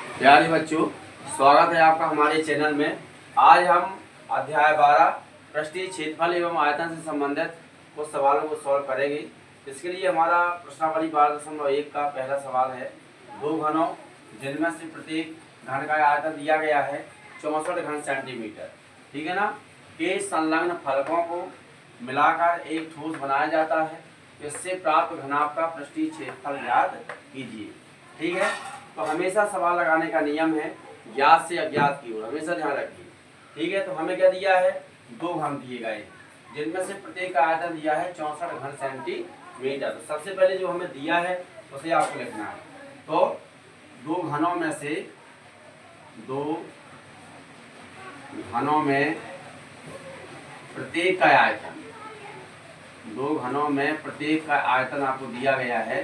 प्यारे बच्चों, स्वागत है आपका हमारे चैनल में। आज हम अध्याय 12 पृष्ठीय क्षेत्रफल एवं आयतन से संबंधित कुछ सवालों को सॉल्व करेंगे। इसके लिए हमारा प्रश्नावली 12.1 का पहला सवाल है। दो घनों जिनमें से प्रत्येक घन का आयतन दिया गया है 64 घन सेंटीमीटर, ठीक है ना, के संलग्न फलकों को मिलाकर एक ठोस बनाया जाता है। इससे प्राप्त घनाभ का पृष्ठीय क्षेत्रफल ज्ञात कीजिए। ठीक है, तो हमेशा सवाल लगाने का नियम है ज्ञात से अज्ञात की ओर, हमेशा ध्यान रखिए। ठीक है, तो हमें क्या दिया है, दो घन दिए गए जिनमें से प्रत्येक का आयतन दिया है 64 घन सेंटीमीटर। तो सबसे पहले जो हमें दिया है उसे आपको लिखना है। तो दो घनों में प्रत्येक का आयतन, दो घनों में प्रत्येक का आयतन आपको दिया गया है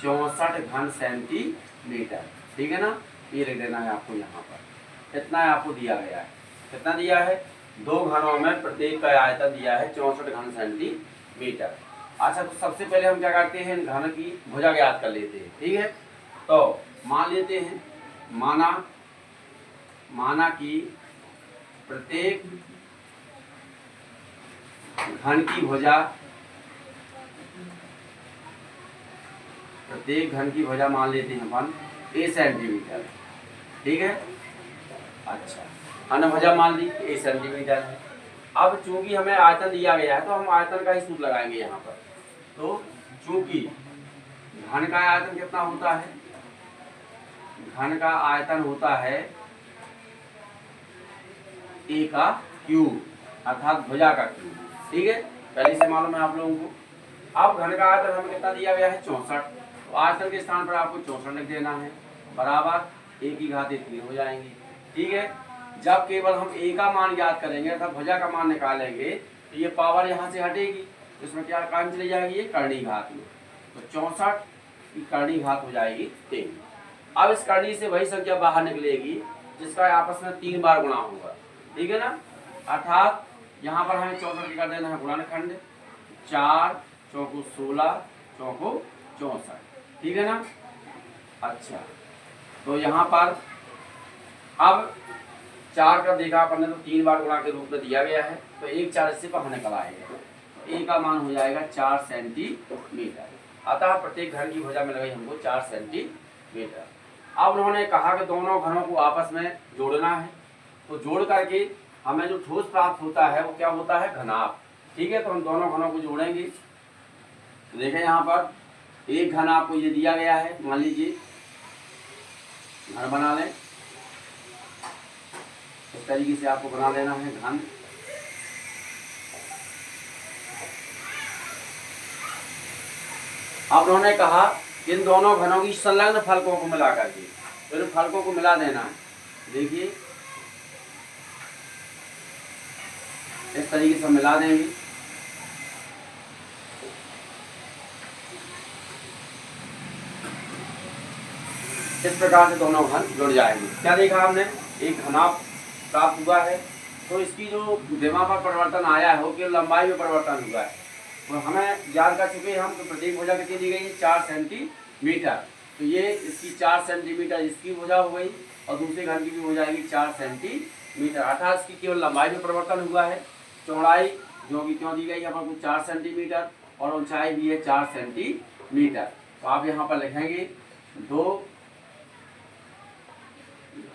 64 घन सेंटीमीटर। ठीक है ना, ये लिख देना है आपको यहाँ पर। इतना आपको दिया गया है, कितना दिया है, दो घनों में प्रत्येक का आयतन दिया है 64 घन सेंटीमीटर। अच्छा, तो सबसे पहले हम क्या करते हैं, घन की भुजा ज्ञात कर लेते हैं। ठीक है, तो मान लेते हैं, माना कि प्रत्येक घन की भुजा मान लेते हैं अपन a सेंटीमीटर। ठीक है, अच्छा, अन्य भुजा मान ली a सेंटीमीटर है। अब चूंकि हमें आयतन दिया गया है तो हम आयतन का ही सूत्र लगाएंगे यहाँ पर। तो चूंकि घन का आयतन कितना होता है, घन का आयतन होता है a का क्यूब, अर्थात भुजा का क्यूब। ठीक है, पहले से मालूम है आप लोगों को। अब घन का आयतन हमें कितना दिया गया है, 64। तो आयतन के स्थान पर आपको 64 लिख देना है, बराबर a की घात 3 हो जाएंगी। ठीक है, जब केवल हम a का मान ज्ञात करेंगे अर्थात भुजा का मान निकालेंगे तो ये पावर यहाँ से हटेगी, तो इसमें क्या काम चली जाएगी, ये करनी घात में। तो 64 की करनी घात हो जाएगी 3। अब इस करनी से वही संख्या बाहर निकलेगी जिसका आपस में 3 बार गुणा होगा। ठीक है ना, अर्थात यहाँ पर हमें 64 कर देना है गुणनखंड, 4 चौको 16 चौको 64। ठीक है ना। अच्छा, तो यहाँ पर अब 4 का देखा अपन ने तो 3 बार गुणा के रूप में दिया गया है, तो 1 4 इससे बाहर निकल आएगा, तो a का मान हो जाएगा 4 सेंटीमीटर। अतः प्रत्येक घन की भुजा में लगाई हमको 4 सेंटीमीटर। अब उन्होंने कहा कि दोनों घनों को आपस में जोड़ना है, तो जोड़ करके हमें जो ठोस प्राप्त होता है वो क्या होता है, घनाभ। ठीक है, तो हम दोनों घनों को जोड़ेंगे। तो देखें यहाँ पर एक घन आपको ये दिया गया है, मान लीजिए घन बना लें, इस तरीके से आपको बना लेना है घन। अब उन्होंने कहा इन दोनों घनों की संलग्न फलकों को मिला करके, तो इन फलकों को मिला देना है। देखिए इस तरीके से मिला देंगे। इस प्रकार से दोनों घन जुड़ जाएंगे। क्या देखा हमने, एक घनाभ प्राप्त हुआ है, तो इसकी जो विमा पर परिवर्तन आया है वो केवल लंबाई में परिवर्तन हुआ है। तो हमें ज्ञात कर चुके हैं हम कि प्रत्येक भुजा कितनी दी गई है, 4 सेंटीमीटर। तो ये इसकी 4 सेंटीमीटर इसकी भुजा हो गई और दूसरे घन की भी हो जाएगी 4 सेंटीमीटर, अर्थात इसकी केवल लंबाई में परिवर्तन हुआ है। चौड़ाई जो कि क्यों दी गई है आपको 4 सेंटीमीटर और ऊंचाई भी है 4 सेंटीमीटर। तो आप यहाँ पर लिखेंगे दो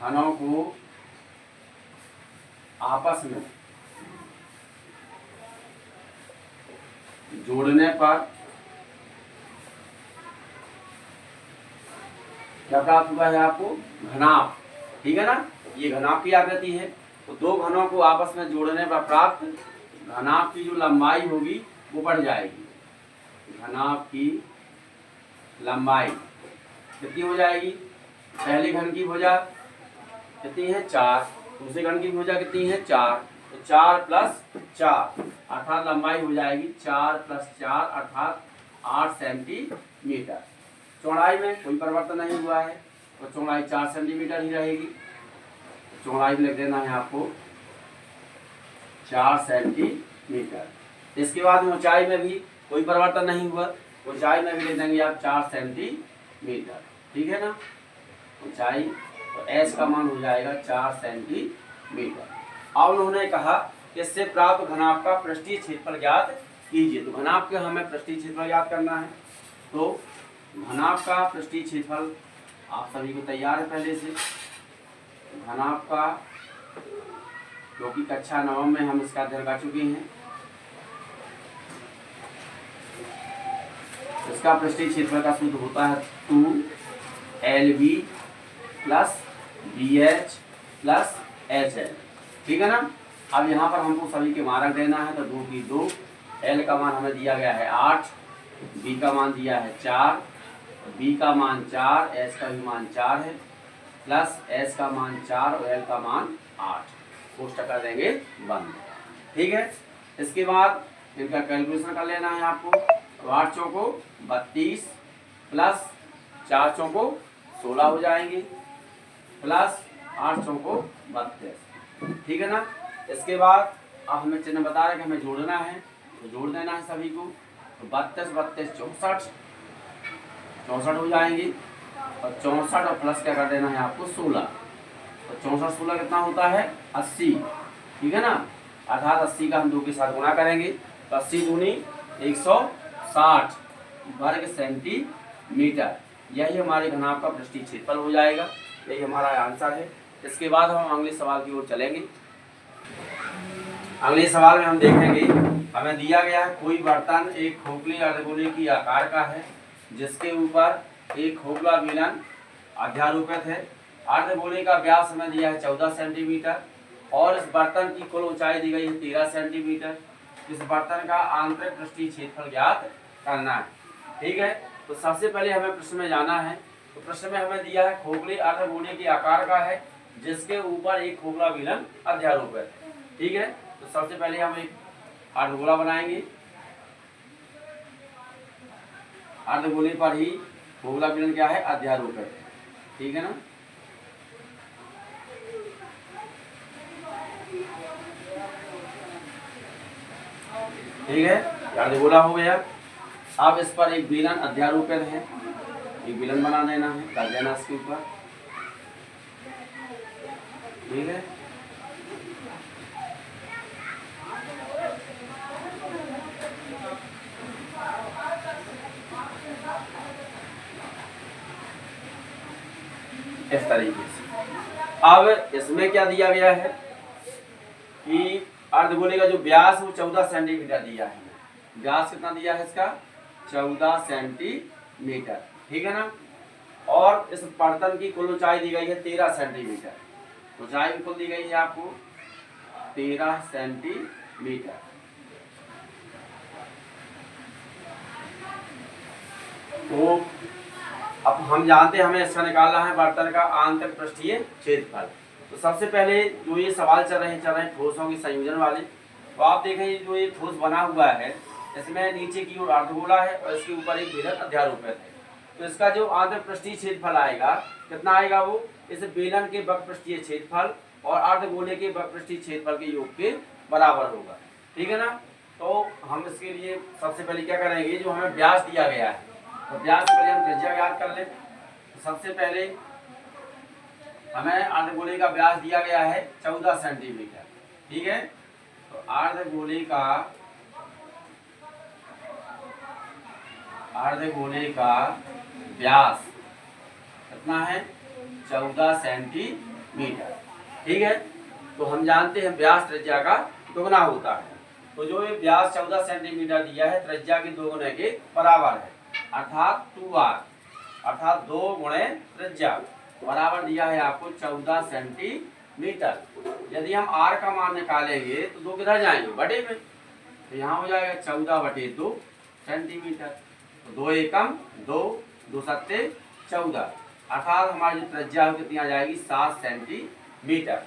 घनों को आपस में जोड़ने पर क्या प्राप्त हुआ है आपको, घनाभ। ठीक है ना, ये घनाभ की आकृति है। तो दो घनों को आपस में जोड़ने पर प्राप्त घनाभ की जो लंबाई होगी वो बढ़ जाएगी। घनाभ की लंबाई कितनी हो जाएगी, पहले घन की भुजा कितनी है, 4, दूसरे घन की भुजा कितनी है, 4, तो 4 + 4 अर्थात लंबाई हो जाएगी 4 + 4 अर्थात 8 सेंटीमीटर। चौड़ाई में कोई परिवर्तन नहीं हुआ है, तो चौड़ाई 4 सेंटीमीटर ही रहेगी। चौड़ाई लिख देना है आपको 4 सेंटीमीटर। इसके बाद ऊंचाई में भी कोई परिवर्तन नहीं हुआ, ऊंचाई में भी लिख देंगे आप 4 सेंटीमीटर। ठीक है ना। ऊंचाई, तो एच का मान हो जाएगा 4 सेंटीमीटर। अब उन्होंने कहा कि इससे प्राप्त घनाभ का पृष्ठीय क्षेत्रफल ज्ञात कीजिए। तो घनाभ के हमें पृष्ठीय क्षेत्रफल ज्ञात करना है। तो घनाभ का पृष्ठीय क्षेत्रफल आप सभी को तैयार है पहले से। घनाभ का, क्योंकि कक्षा 9 में हम इसका अध्ययन कर चुके हैं, इसका पृष्ठीय क्षेत्रफल का सूत्र होता है 2LB plus BH plus HL। ठीक है ना। अब यहाँ पर हमको सभी के मान रख देना है। तो 2 की 2, L का मान हमें दिया गया है 8, B का मान दिया है 4, B का मान 4, H का भी मान 4 है, प्लस H का मान 4 और L का मान 8। कोष्टक कर देंगे बंद। ठीक है। इसके बाद इनका कैलकुलेशन कर लेना है आपको। तो 8 चौको 32 प्लस 4 चौको 16 हो जाएंगे, प्लस 8 चौको 32। ठीक है ना। इसके बाद अब हमें चिन्ह बता रहे कि हमें जोड़ना है, तो जोड़ देना है सभी को। तो 32 32 64 64 हो जाएंगे, और 64 और प्लस क्या कर देना है आपको 16। तो 64 16 कितना होता है 80। ठीक है ना। अर्थात 80 का हम 2 के साथ गुणा करेंगे, तो 80 दूनी 160 वर्ग सेंटीमीटर। यही हमारे घनाभ का पृष्ठीय क्षेत्रफल हो जाएगा। यही हमारा आंसर है। इसके बाद हम अगले सवाल की ओर चलेंगे। अगले सवाल में हम देखेंगे, हमें दिया गया है कोई बर्तन एक खोखली अर्धगोले की आकार का है, जिसके ऊपर एक खोखला बेलन अध्यारोपित है। अर्धगोले का व्यास हमें दिया है 14 सेंटीमीटर, और इस बर्तन की कुल ऊंचाई दी गई है 13 सेंटीमीटर। इस बर्तन का आंतरिक पृष्ठीय क्षेत्रफल ज्ञात करना है। ठीक है। तो सबसे पहले हमें प्रश्न में जाना है। तो प्रश्न में हमें दिया है खोखली अर्धगोले के आकार का है, जिसके ऊपर एक खोखला बेलन अध्यारोपित है। ठीक है। तो सबसे पहले हम एक अर्धगोला बनाएंगे। अर्धगोले पर ही खोखला बेलन क्या है अध्यारोपित है। ठीक है ना। ठीक है, अर्धगोला हो गया। अब इस पर एक बेलन अध्यारोपित है, एक बेलन बना देना है, कर देना इसके ऊपर। ठीक है। इस तरीके से। अब इसमें क्या दिया गया है कि अर्धगोले का जो व्यास है वो 14 सेंटीमीटर दिया है। व्यास कितना दिया है इसका 14 सेंटीमीटर। ठीक है ना। और इस बर्तन की कुल ऊंचाई दी गई है 13 सेंटीमीटर। ऊंचाई कुल दी गई है आपको 13 सेंटीमीटर। तो अब हम जानते हैं हमें इसका निकालना है बर्तन का आंतरिक पृष्ठीय क्षेत्रफल। तो सबसे पहले जो ये सवाल चल रहे हैं ठोसों के संयोजन वाले। तो आप देखें जो ये ठोस बना हुआ है, इसमें नीचे की ओर अर्धगोला है और इसके ऊपर एक बेलन अध्यारोपित है। तो इसका जो आंतरिक पृष्ठीय क्षेत्रफल आएगा कितना आएगा, वो इस बेलन के वक्र पृष्ठीय क्षेत्रफल और अर्धगोले के वक्र पृष्ठीय क्षेत्रफल के योग के बराबर होगा। ठीक है ना। तो हम इसके लिए सबसे पहले क्या करेंगे, जो हमें व्यास दिया गया है, तो व्यास के लिए हम त्रिज्या ज्ञात कर लें। तो सबसे पहले हमें अर्धगोले का व्यास दिया गया है 14 सेंटीमीटर। ठीक है। तो अर्धगोले का व्यास कितना है 14 सेंटीमीटर। ठीक है। तो हम जानते हैं व्यास त्रिज्या का दोगुना होता है। तो जो ये व्यास 14 सेंटीमीटर दिया है त्रिज्या के दोगुने के बराबर है, अर्थात 2r, अर्थात 2 गुणे त्रिज्या बराबर दिया है आपको 14 सेंटीमीटर। यदि हम r का मान निकालेंगे तो 2 किधर जाएंगे, बटे में। तो यहाँ हो जाएगा 14/2 सेंटीमीटर। तो 2 एकम 2, 2 सत्ते 14, अर्थात हमारी जो त्रिज्या है कितनी आ जाएगी 7 सेंटीमीटर।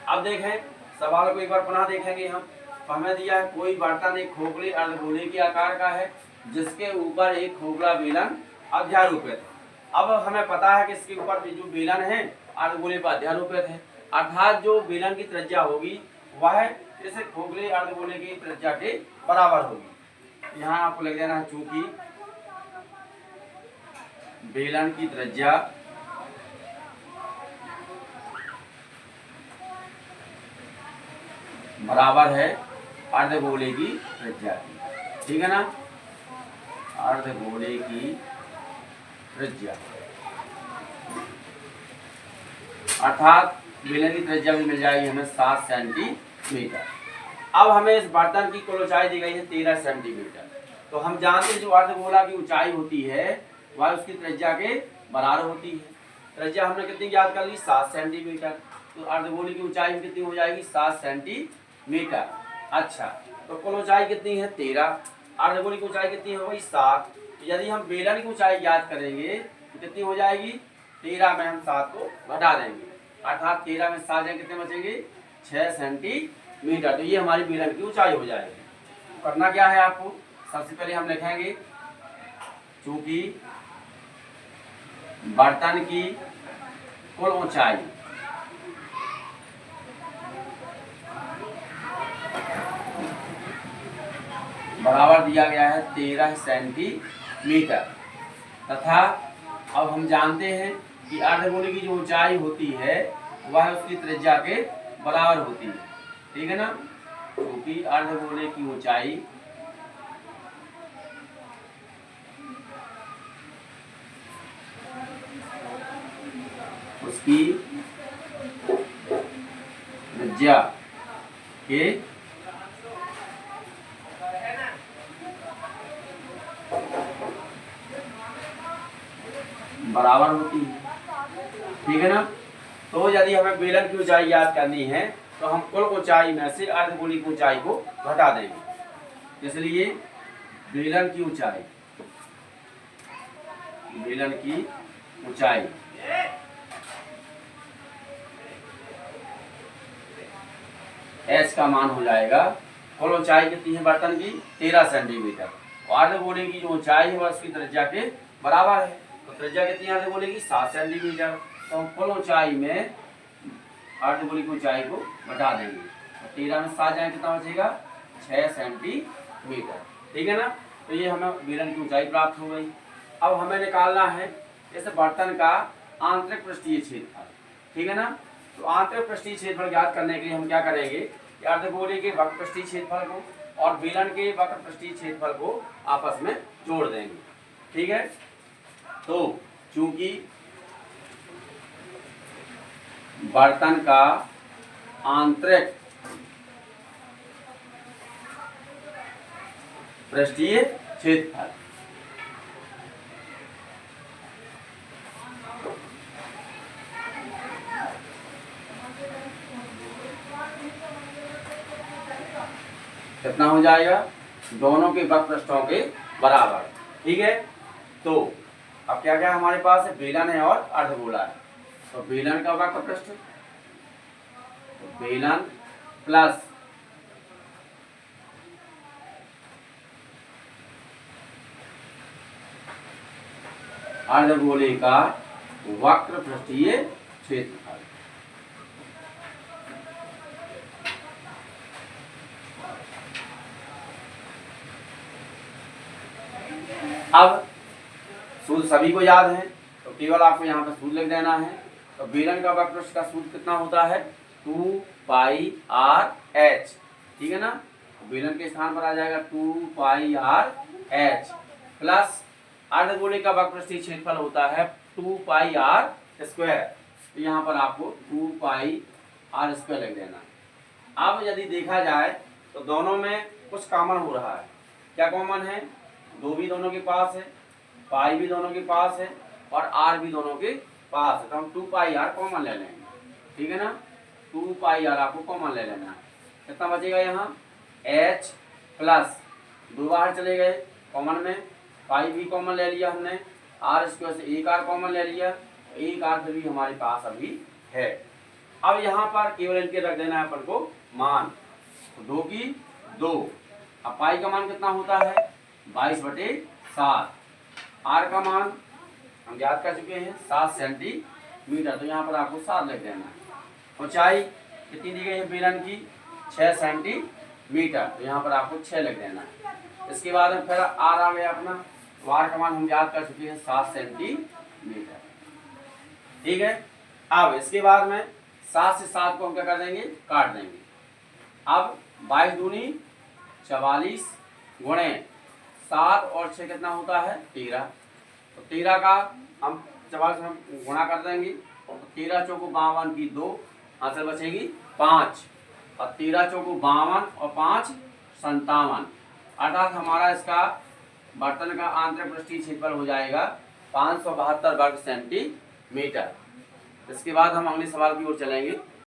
अब देखें सवाल को एक बार पुनः देखेंगे हम। तो हमें दिया है कोई बर्तन एक खोखले अर्धगोले के आकार का है, जिसके ऊपर एक खोखला बेलन अध्यारोपित है। अब हमें पता है कि इसके ऊपर जो बेलन है अर्धगोले पर अध्यारोपित है, अर्थात जो बेलन की त्रिज्या होगी वह इस खोखले अर्धगोले की त्रिज्या के बराबर होगी। यहाँ आपको लिख देना है चूंकि बेलन की त्रिज्या बराबर है अर्धगोले की त्रिज्या की। ठीक है ना, अर्धगोले की त्रिज्या, अर्थात बेलन की त्रिज्या भी मिल जाएगी हमें 7 सेंटीमीटर। अब हमें इस बर्तन की कुल ऊंचाई दी गई है 13 सेंटीमीटर। तो हम जानते हैं जो अर्धगोला की ऊंचाई होती है वह उसकी त्रिज्या के बराबर होती है। त्रिज्या हमने कितनी ज्ञात कर ली, 7 सेंटीमीटर। तो अर्धगोले की ऊंचाई कितनी हो जाएगी, 7 सेंटीमीटर। अच्छा, तो कुल ऊंचाई कितनी है, 13। अर्धगोले की ऊंचाई कितनी हो गई, 7। तो यदि हम बेलन की ऊंचाई ज्ञात करेंगे तो कितनी हो जाएगी, 13 में हम 7 को घटा देंगे, अर्थात 13 में 7 जाए कितने बचेंगे, 6 सेंटीमीटर। तो ये हमारी बेलन की ऊंचाई हो जाएगी। तो करना क्या है आपको, सबसे पहले हम लिखेंगे चूंकि बर्तन की कुल ऊंचाई बराबर दिया गया है 13 सेंटीमीटर, तथा अब हम जानते हैं कि अर्धगोले की जो ऊंचाई होती है वह उसकी त्रिज्या के बराबर होती है। ठीक है ना, क्योंकि अर्धगोले की ऊंचाई उसकी त्रिज्या के बराबर होती है। ठीक है ना, तो यदि हमें बेलन की ऊंचाई याद करनी है तो हम कुल ऊंचाई में से अर्धगोले की ऊंचाई को घटा देंगे। इसलिए बेलन की ऊंचाई एच का मान हो जाएगा, कुल ऊंचाई कितनी है बर्तन की, 13 सेंटीमीटर, और अर्धगोले की जो ऊंचाई है वह उसकी त्रिज्या के बराबर है। तो त्रिज्या कितनी है अर्धगोले की, 7 सेंटीमीटर। तो हम कुल ऊंचाई में अर्धगोले की ऊंचाई को घटा देंगे, तो 13 में 7 जाए कितना बचेगा, 6 सेंटीमीटर। ठीक है ना, तो ये हमें बेलन की ऊंचाई प्राप्त हो गई। अब हमें निकालना है इस बर्तन का आंतरिक पृष्ठीय क्षेत्रफल। ठीक है ना, तो आंतरिक पृष्ठीय क्षेत्रफल ज्ञात करने के लिए हम क्या करेंगे कि अर्धगोले के वक्र पृष्ठीय क्षेत्रफल को और बेलन के वक्र पृष्ठीय क्षेत्रफल को आपस में जोड़ देंगे। ठीक है, तो चूंकि बर्तन का आंतरिक पृष्ठीय क्षेत्रफल कितना हो जाएगा, दोनों के वक्र पृष्ठों के बराबर। ठीक है, तो अब क्या क्या हमारे पास है, बेलन है और अर्धगोला है। तो बेलन का वक्र पृष्ठ, तो बेलन प्लस अर्धगोले का वक्र पृष्ठीय क्षेत्रफल। अब सूत्र सभी को याद है, तो केवल आपको यहाँ पर सूत्र लिख देना है। तो बेलन का वक्र पृष्ठ का सूत्र कितना होता है, 2 पाई आर एच। ठीक है ना, तो बेलन के स्थान पर आ जाएगा 2 पाई आर एच, प्लस अर्धगोले का वक्र पृष्ठीय क्षेत्रफल होता है 2 पाई आर स्क्वायर। तो यहाँ पर आपको 2 पाई आर स्क्वायर लिख देना है। अब यदि देखा जाए तो दोनों में कुछ कॉमन हो रहा है। क्या कॉमन है, 2 भी दोनों के पास है, पाई भी दोनों के पास है और आर भी दोनों के पास है। तो हम 2 पाई आर कॉमन ले लेंगे। ठीक है ना, 2 पाई आर आपको कॉमन ले लेना है। कितना बचेगा यहाँ, एच प्लस 2 बाहर चले गए कॉमन में, पाई भी कॉमन ले लिया हमने, आर स्क्वायर से 1 आर कॉमन ले लिया, 1 आर भी हमारे पास अभी है। अब यहाँ पर केवल इनके रख देना है अपन को मान, तो 2 की 2। अब पाई का मान कितना होता है, 22/7। आर का मान हम ज्ञात कर चुके हैं 7 सेंटीमीटर, तो यहाँ पर आपको 7 लिख देना है। ऊंचाई कितनी दी गई है बेलन की, 6 सेंटीमीटर, तो यहाँ पर आपको 6 लिख देना है। इसके बाद में फिर आर आ गया अपना, तो आर का मान हम ज्ञात कर चुके हैं 7 सेंटीमीटर। ठीक है, अब इसके बाद में 7 से 7 को हम क्या कर देंगे, काट देंगे। अब 22 दूनी 44 गुणे 7 और 6 कितना होता है 13। तो 13 का हम 44 में गुणा कर देंगे। तो 13 चौको 52 की 2, आंसर बचेगी 5। और 13 चौको 52 और 5 57, अर्थात हमारा इसका बर्तन का आंतरिक पृष्ठीय क्षेत्रफल हो जाएगा 572 वर्ग सेंटीमीटर। इसके बाद हम अगले सवाल की ओर चलेंगे।